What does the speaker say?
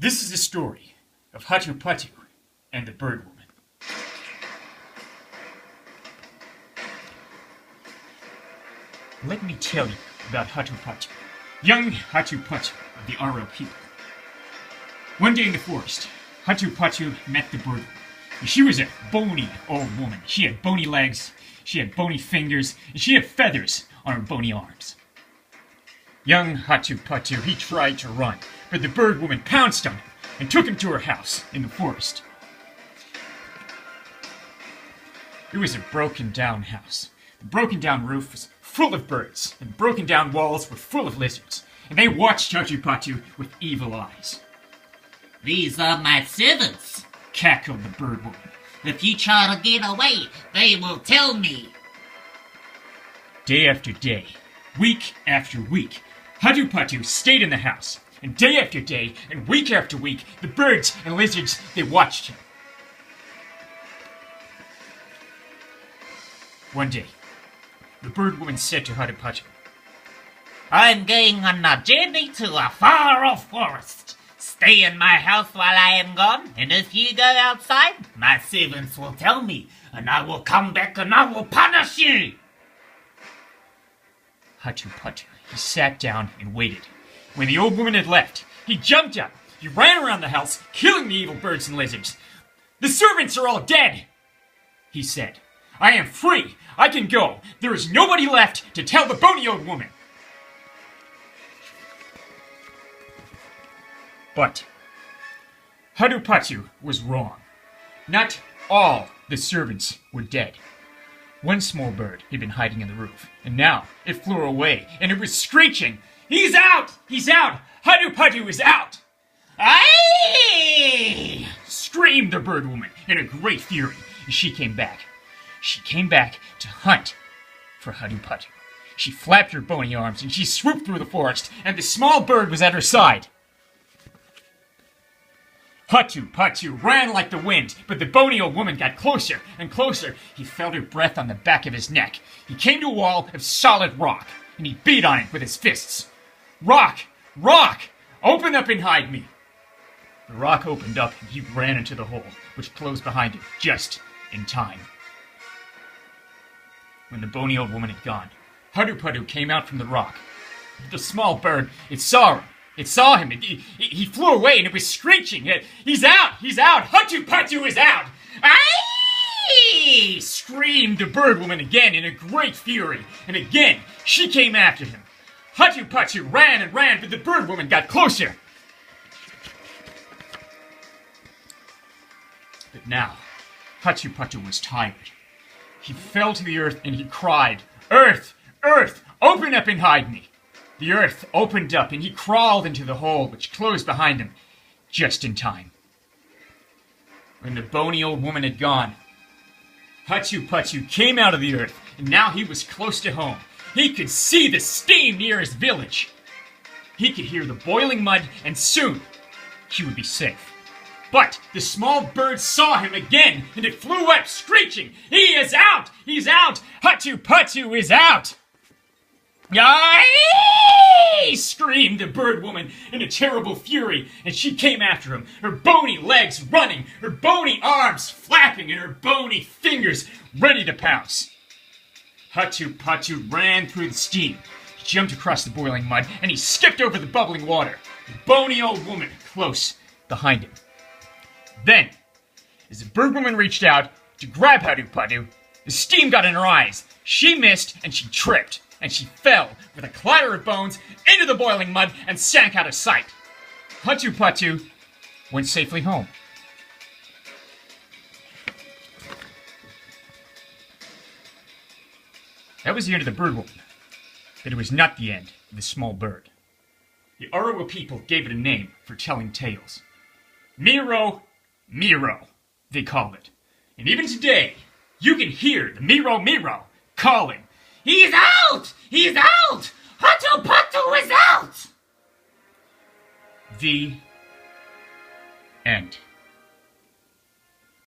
This is the story of Hatupatu and the Bird Woman. Let me tell you about Hatupatu, young Hatupatu of the Aro people. One day in the forest, Hatupatu met the Bird Woman. She was a bony old woman. She had bony legs, she had bony fingers, and she had feathers on her bony arms. Young Hatupatu, he tried to run, but the Bird Woman pounced on him and took him to her house in the forest. It was a broken-down house. The broken-down roof was full of birds, and the broken-down walls were full of lizards, and they watched Hatupatu with evil eyes. "These are my servants," cackled the Bird Woman. "If you try to get away, they will tell me." Day after day, week after week, Hatupatu stayed in the house, and day after day, and week after week, the birds and lizards, they watched him. One day, the Bird Woman said to Hatupatu, "I'm going on a journey to a far-off forest. Stay in my house while I am gone, and if you go outside, my servants will tell me, and I will come back and I will punish you." Hatupatu, he sat down and waited. When the old woman had left, he jumped up. He ran around the house, killing the evil birds and lizards. "The servants are all dead," he said. "I am free. I can go. There is nobody left to tell the bony old woman." But Hatupatu was wrong. Not all the servants were dead. One small bird had been hiding in the roof, and now it flew away, and it was screeching, "He's out! He's out! Hatupatu is out!" "Aye!" screamed the Bird Woman in a great fury, and she came back. She came back to hunt for Hatupatu. She flapped her bony arms, and she swooped through the forest, and the small bird was at her side. Hatupatu ran like the wind, but the bony old woman got closer and closer. He felt her breath on the back of his neck. He came to a wall of solid rock, and he beat on it with his fists. "Rock! Rock! Open up and hide me!" The rock opened up, and he ran into the hole, which closed behind him just in time. When the bony old woman had gone, Hatupatu came out from the rock. The small bird, it saw him. It saw him. He flew away, and it was screeching. "He's out! He's out! Hatupatu is out!" "Aye!" screamed the Bird Woman again in a great fury, and again she came after him. Hatupatu ran and ran, but the Bird Woman got closer. But now, Hatupatu was tired. He fell to the earth and he cried, "Earth! Earth! Open up and hide me!" The earth opened up and he crawled into the hole, which closed behind him just in time. When the bony old woman had gone, Hatupatu came out of the earth, and now he was close to home. He could see the steam near his village. He could hear the boiling mud, and soon he would be safe. But the small bird saw him again, and it flew up, screeching, "He is out! He's out! Hatupatu is out!" "Aye!" screamed the Bird Woman in a terrible fury, and she came after him, her bony legs running, her bony arms flapping, and her bony fingers ready to pounce. Hatupatu ran through the steam. He jumped across the boiling mud, and he skipped over the bubbling water, the bony old woman close behind him. Then, as the Bird Woman reached out to grab Hatupatu, the steam got in her eyes. She missed, and she tripped, and she fell with a clatter of bones into the boiling mud and sank out of sight. Hatupatu went safely home. That was the end of the Bird Woman, but it was not the end of the small bird. The Arawa people gave it a name for telling tales. Miro, Miro, they called it. And even today, you can hear the Miro Miro calling, "He's out! He's out! Hatupatu is out!" The end.